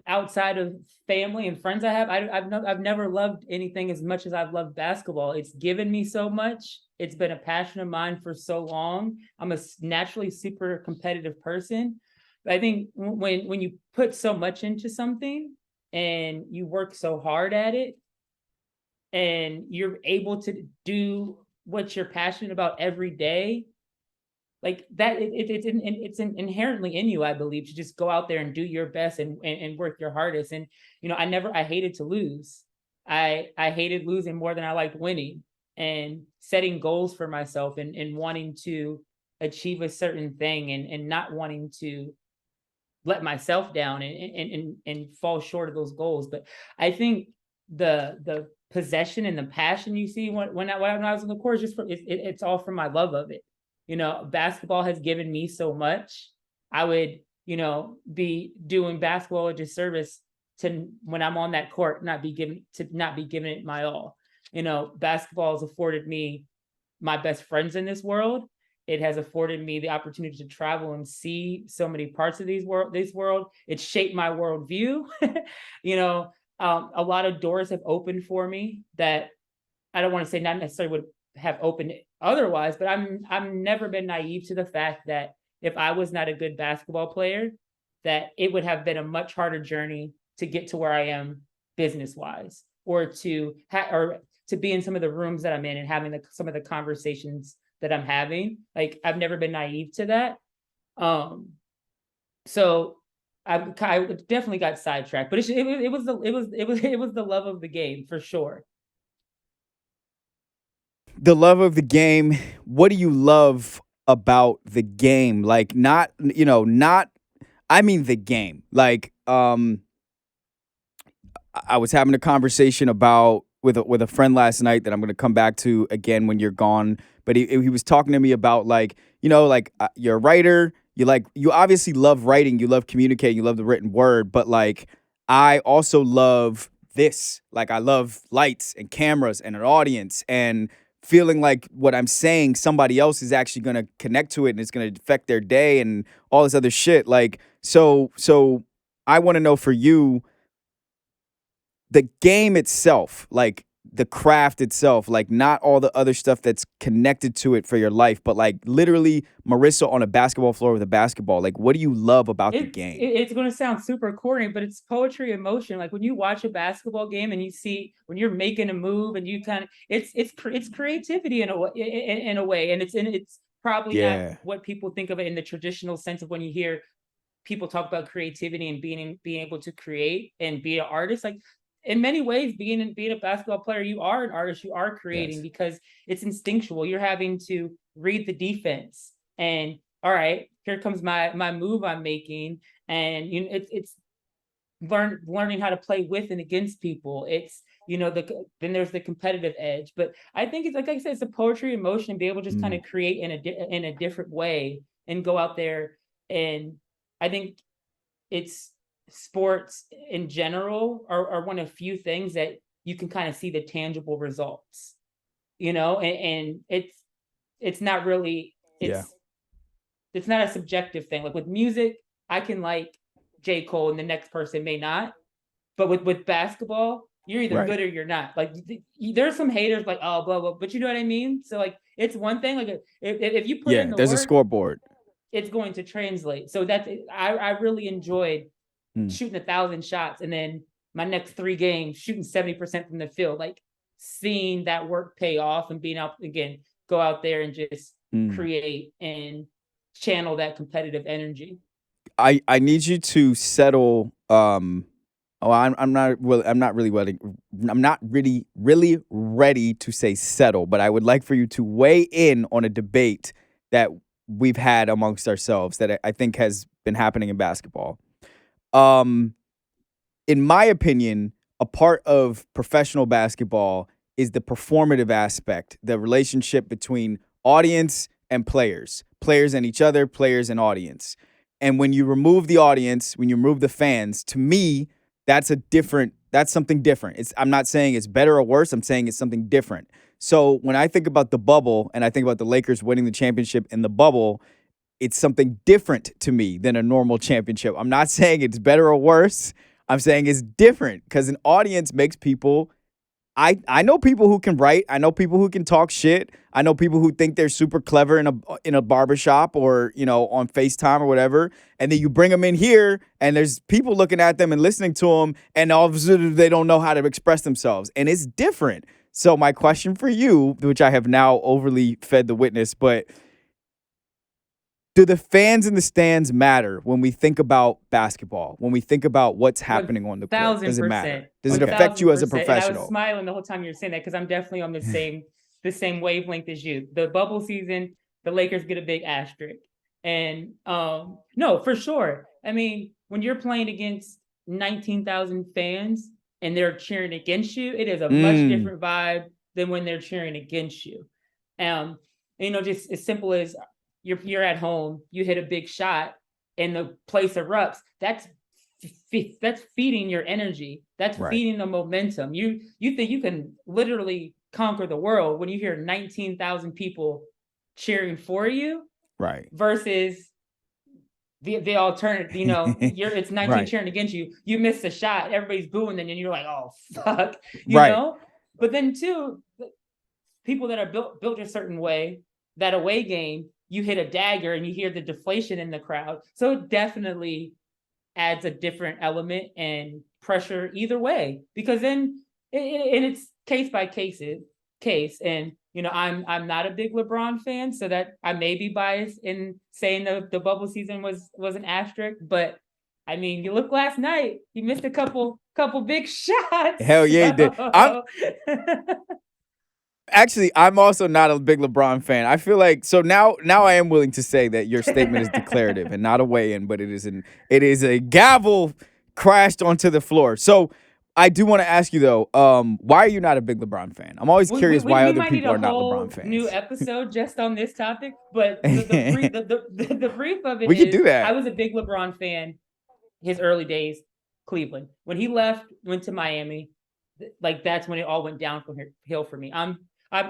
outside of family and friends I have, I've never loved anything as much as I've loved basketball. It's given me so much. It's been a passion of mine for so long. I'm a naturally super competitive person. But I think when you put so much into something and you work so hard at it, and you're able to do what you're passionate about every day, like that, it's inherently in you, I believe, to just go out there and do your best and work your hardest. And I hated to lose. I hated losing more than I liked winning, and setting goals for myself and wanting to achieve a certain thing, and not wanting to let myself down and fall short of those goals. But I think the possession and the passion you see when I was on the court is just it's all from my love of it. Basketball has given me so much. I would be doing basketball a disservice to when I'm on that court not be giving it my all. Basketball has afforded me my best friends in this world. It has afforded me the opportunity to travel and see so many parts of this world. It's shaped my worldview. A lot of doors have opened for me that I don't want to say not necessarily would have opened otherwise, but I'm never been naive to the fact that if I was not a good basketball player, that it would have been a much harder journey to get to where I am business wise, or to be in some of the rooms that I'm in and having some of the conversations that I'm having. Like I've never been naive to that. Um, so I definitely got sidetracked, but it was the love of the game for sure. The love of the game. What do you love about the game? Like not, not I mean the game. Like I was having a conversation about with a friend last night that I'm going to come back to again when you're gone. But he was talking to me about like like you're a writer. You obviously love writing. You love communicating. You love the written word. But like I also love this. Like I love lights and cameras and an audience and feeling like what I'm saying somebody else is actually going to connect to it and it's going to affect their day and all this other shit. Like so I want to know for you the game itself, like the craft itself, like not all the other stuff that's connected to it for your life, but like literally Marissa on a basketball floor with a basketball. Like, what do you love about the game? It's going to sound super corny, but it's poetry in motion. Like when you watch a basketball game and you see when you're making a move and you kind of it's creativity in a way, and it's probably not Yeah. what people think of it in the traditional sense of when you hear people talk about creativity and being able to create and be an artist. Like in many ways, being a basketball player, you are an artist, you are creating Yes. because it's instinctual. You're having to read the defense and all right, here comes my move I'm making, and it's learning how to play with and against people. It's then there's the competitive edge, but I think it's like I said, it's a poetry in motion, be able to just kind Mm, of create in a different way and go out there. And I think it's sports in general are one of few things that you can kind of see the tangible results, and it's not really yeah. it's not a subjective thing. Like with music, I can like J. Cole and the next person may not. But with basketball, you're either Right. good or you're not. Like there's some haters like, oh, blah, blah, but you know what I mean? So like it's one thing. Like if you put in Yeah. the There's a work, scoreboard. it's going to translate. So I really enjoyed Mm. shooting 1,000 shots and then my next 3 games shooting 70% from the field. Like seeing that work pay off and being out again, go out there and just Mm. create and channel that competitive energy. I need you to settle. I'm not. Well, I'm not really ready to say settle, but I would like for you to weigh in on a debate that we've had amongst ourselves that I think has been happening in basketball. Um, in my opinion, a part of professional basketball is the performative aspect, the relationship between audience and players and each other, players and audience. And when you remove the audience, when you remove the fans, to me, that's something different. I'm not saying it's better or worse, I'm saying it's something different. So when I think about the bubble and I think about the Lakers winning the championship in the bubble, it's something different to me than a normal championship. I'm not saying it's better or worse. I'm saying it's different because an audience makes people. I know people who can write. I know people who can talk shit. I know people who think they're super clever in a barbershop or on FaceTime or whatever. And then you bring them in here, and there's people looking at them and listening to them, and all of a sudden they don't know how to express themselves, and it's different. So my question for you, which I have now overly fed the witness, but do the fans in the stands matter when we think about basketball? When we think about what's One happening on the court? Does thousand it matter? percent. Does it One okay affect thousand you as a percent. And I was professional? smiling the whole time you were saying that because I'm definitely on the same wavelength as you. The bubble season, the Lakers get a big asterisk. And no, for sure. I mean, when you're playing against 19,000 fans and they're cheering against you, it is a much Mm, different vibe than when they're cheering against you. Um, just as simple as you're at home, you hit a big shot and the place erupts. That's feeding your energy. That's right, feeding the momentum. You think you can literally conquer the world when you hear 19,000 people cheering for you right, versus the alternative. It's 19 right, cheering against you. You miss a shot, everybody's booing, and then you're like, oh fuck, right. But then too, people that are built a certain way, that away game, you hit a dagger and you hear the deflation in the crowd. So it definitely adds a different element and pressure either way, because then and it's case by case. And I'm not a big LeBron fan, so that I may be biased in saying the bubble season was an asterisk. But I mean, you look last night, he missed a couple big Hell shots. yeah, he did. So. I'm also not a big LeBron fan. I feel like so now I am willing to say that your statement is declarative and not a weigh-in, but it is a gavel crashed onto the floor. So I do want to ask you though, why are you not a big LeBron fan? I'm always curious why We other might need people a are not LeBron whole new fans. episode just on this topic, but the brief of it We could is do I that. was a big LeBron fan his early days, Cleveland. When he left, went to Miami, like that's when it all went down from hill for me. I'm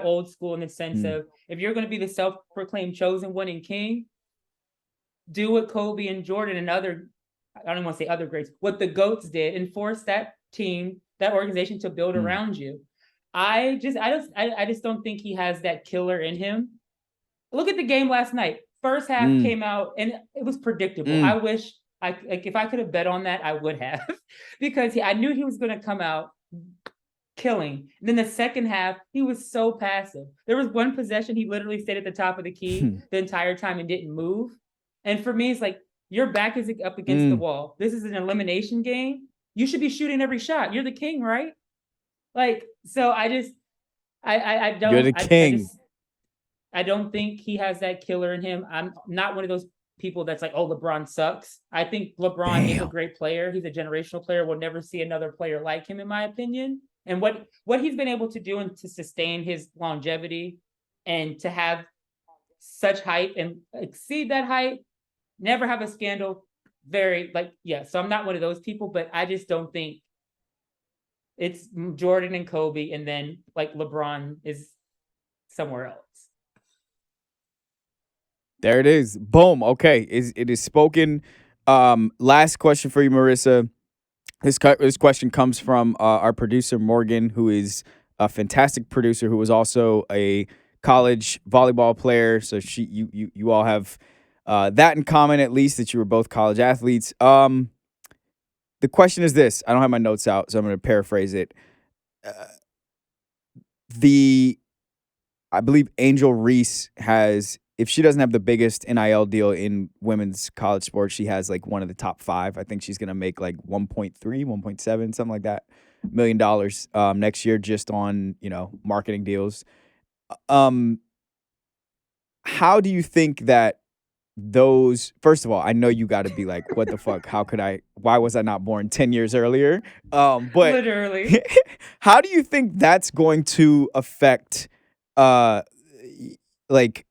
old school in the sense Mm, of, if you're going to be the self-proclaimed chosen one and king, do what Kobe and Jordan and other, I don't want to say other greats, what the GOATs did, and force that team, that organization to build mm, around you. I just don't think he has that killer in him. Look at the game last night. First half mm, came out and it was predictable. I mm. wish if I could have bet on that, I would have, because I knew he was going to come out killing. And then the second half, he was so passive. There was one possession he literally stayed at the top of the key the entire time and didn't move. And for me, it's like, your back is up against the Mm. wall. This is an elimination game. You should be shooting every shot. You're the king, right? Like, so I just I You're don't the king. I don't think he has that killer in him. I'm not one of those people that's like, oh, LeBron sucks. I think LeBron is a Damn. great player. He's a generational player. We'll never see another player like him, in my opinion. And what he's been able to do and to sustain his longevity and to have such hype and exceed that hype, never have a scandal. Very, like, yeah. So I'm not one of those people, but I just don't think it's Jordan and Kobe, and then like LeBron is somewhere else. There it is. Boom. Okay. It is spoken. Last question for you, Marissa. This question comes from our producer Morgan, who is a fantastic producer, who was also a college volleyball player. So you all have that in common, at least that you were both college athletes. The question is this: I don't have my notes out, so I'm going to paraphrase it. Uh, the I believe Angel Reese has, if she doesn't have the biggest NIL deal in women's college sports, she has like one of the top five. I think she's going to make like 1.3, 1.7, something like that, $1 million next year just on, marketing deals. Um, how do you think that first of all, I know you got to be like, what the fuck? Why was I not born 10 years earlier? But Literally. how do you think that's going to affect, uh, like,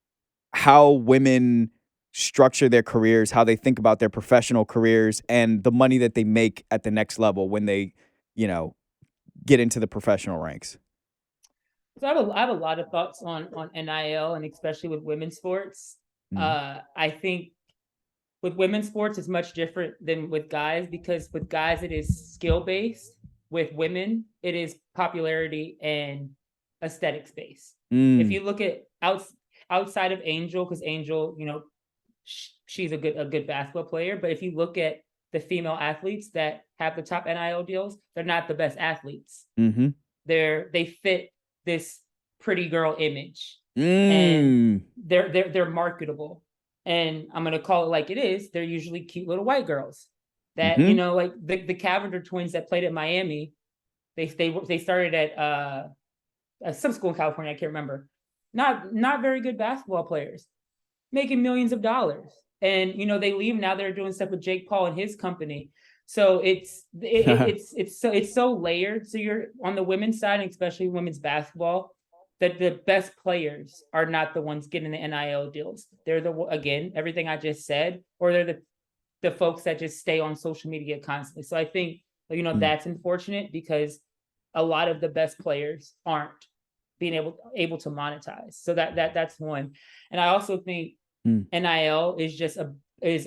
how women structure their careers, how they think about their professional careers, and the money that they make at the next level when they, you know, get into the professional ranks? So I have a lot of thoughts on NIL, and especially with women's sports. Mhm. I think with women's sports it's much different than with guys, because with guys it is skill based. With women, it is popularity and aesthetics based. If Mm. you look at outside of Angel, because Angel, she's a good basketball player, but if you look at the female athletes that have the top NIL deals, they're not the best athletes. Mhm. They fit this pretty girl image, and Mm. they're marketable. And I'm gonna call it like it is. They're usually cute little white girls that, Mhm. like the Cavender twins that played at Miami. They started at some school in California. I can't remember. Not very good basketball players, making millions of dollars. And they leave now. They're doing stuff with Jake Paul and his company. So it's so layered. So you're on the women's side, and especially women's basketball, that the best players are not the ones getting the NIL deals. They're again, everything I just said, or they're the folks that just stay on social media constantly. So I think Mm. that's unfortunate, because a lot of the best players aren't being able to monetize. So that's one. And I also think Mm. NIL is just a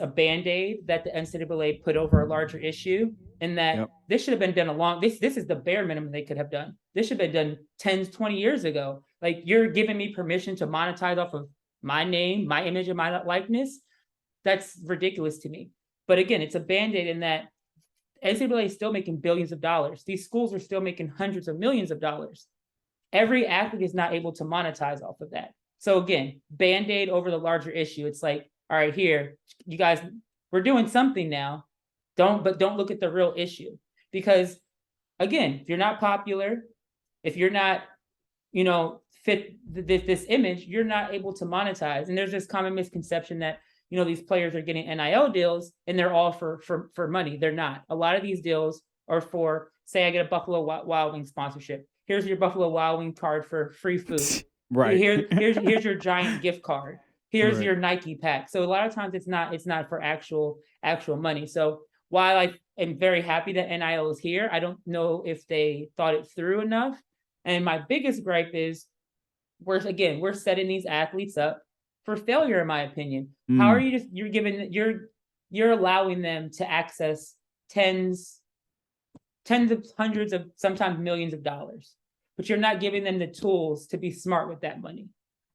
band-aid that the NCAA put over a larger issue. in that Yep. this should have been done this is the bare minimum they could have done. This should have been done 10, 20 years ago. Like, you're giving me permission to monetize off of my name, my image, and my likeness. That's ridiculous to me. But again, it's a band-aid in that NCAA is still making billions of dollars. These schools are still making hundreds of millions of dollars. Every athlete is not able to monetize off of that. So again, band-aid over the larger issue. It's like, all right, here, you guys, we're doing something now. Don't look at the real issue. Because again, if you're not popular, if you're not, fit this image, you're not able to monetize. And there's this common misconception that these players are getting NIL deals and they're all for money. They're not. A lot of these deals are for, say, I get a Buffalo Wild Wings sponsorship. Here's your Buffalo Wild Wing card for free food. Right. Here's your Giant gift card. Here's Right. your Nike pack. So a lot of times it's not for actual money. So while I am very happy that NIL is here, I don't know if they thought it through enough. And my biggest gripe is we're setting these athletes up for failure, in my opinion. How are Mm. you're allowing them to access tens of hundreds of sometimes millions of dollars, but you're not giving them the tools to be smart with that money.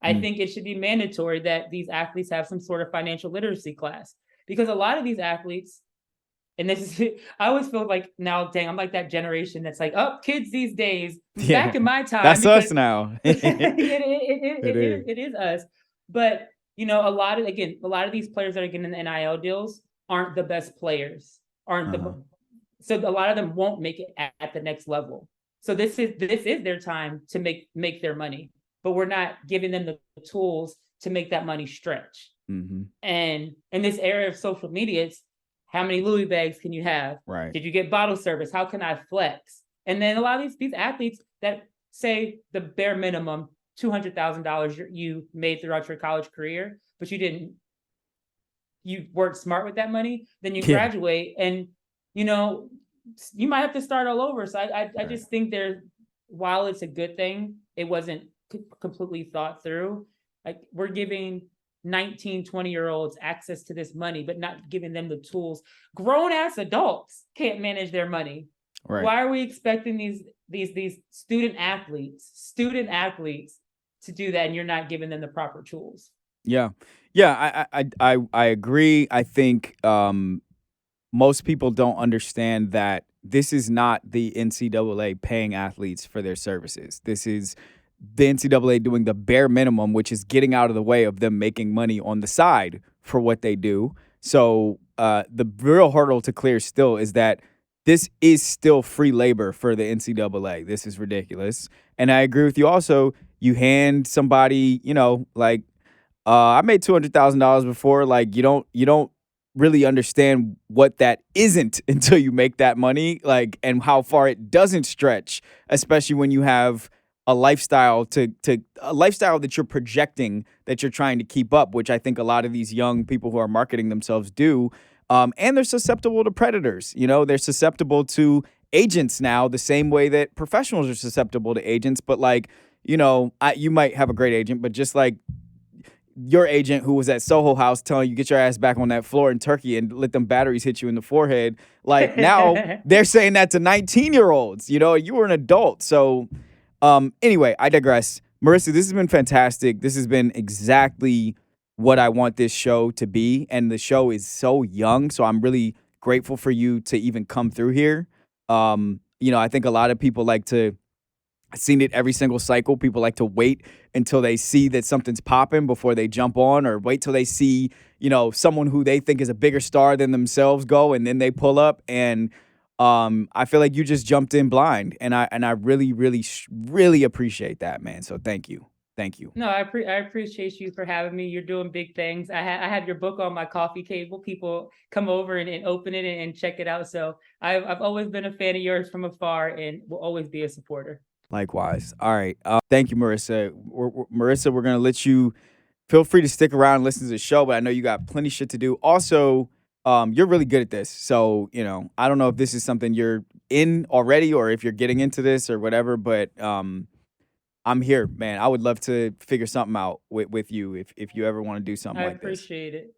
I Mm. think it should be mandatory that these athletes have some sort of financial literacy class, because a lot of these athletes, and this is, I always feel like now, dang, I'm like that generation that's like, oh, kids these days, Yeah. back in my time, That's us because now. It is. it is us. But a lot of these players that are getting the NIL deals aren't the best players, aren't Uh-huh. the so a lot of them won't make it at the next level. So this is their time to make their money, but we're not giving them the tools to make that money stretch. Mhm. And in this era of social media, it's how many Louis bags can you have? Right. Did you get bottle service? How can I flex? And then a lot of these athletes that say the bare minimum $200,000 you made throughout your college career, but you weren't smart with that money, then you Yeah. graduate and you know you might have to start all over. So I Right. just think while it's a good thing, it wasn't completely thought through. Like, we're giving 19, 20-year-olds access to this money, but not giving them the tools. Grown ass adults can't manage their money. Right. Why are we expecting these student athletes to do that, and you're not giving them the proper tools? Yeah. Yeah, I agree. I think most people don't understand that this is not the NCAA paying athletes for their services. This is the NCAA doing the bare minimum, which is getting out of the way of them making money on the side for what they do. So the real hurdle to clear still is that this is still free labor for the NCAA. This is ridiculous. And I agree with you also. You hand somebody, like I made $200,000 before. Like, you don't really understand what that isn't until you make that money, like, and how far it doesn't stretch, especially when you have a lifestyle to a lifestyle that you're projecting, that you're trying to keep up, which I think a lot of these young people who are marketing themselves do. And they're susceptible to predators. They're susceptible to agents now, the same way that professionals are susceptible to agents. But like, you might have a great agent, but just like your agent who was at Soho House telling you get your ass back on that floor in Turkey and let them batteries hit you in the forehead. Like, now they're saying that to 19-year-olds. You were an adult. So anyway, I digress. Marissa, this has been fantastic. This has been exactly what I want this show to be. And the show is so young. So I'm really grateful for you to even come through here. I think a lot of people like to, I've seen it every single cycle. People like to wait until they see that something's popping before they jump on, or wait till they see, someone who they think is a bigger star than themselves go, and then they pull up. And I feel like you just jumped in blind, and I really, really, really appreciate that, man. So thank you. Thank you. No, I appreciate you for having me. You're doing big things. I have your book on my coffee table. People come over and open it and check it out. So I've always been a fan of yours from afar, and will always be a supporter. Likewise. All right. Thank you, Marissa. Marissa, we're going to let you feel free to stick around and listen to the show, but I know you got plenty of shit to do. Also, you're really good at this. So, I don't know if this is something you're in already or if you're getting into this or whatever, but I'm here, man. I would love to figure something out with you if you ever want to do something I like this. appreciate it.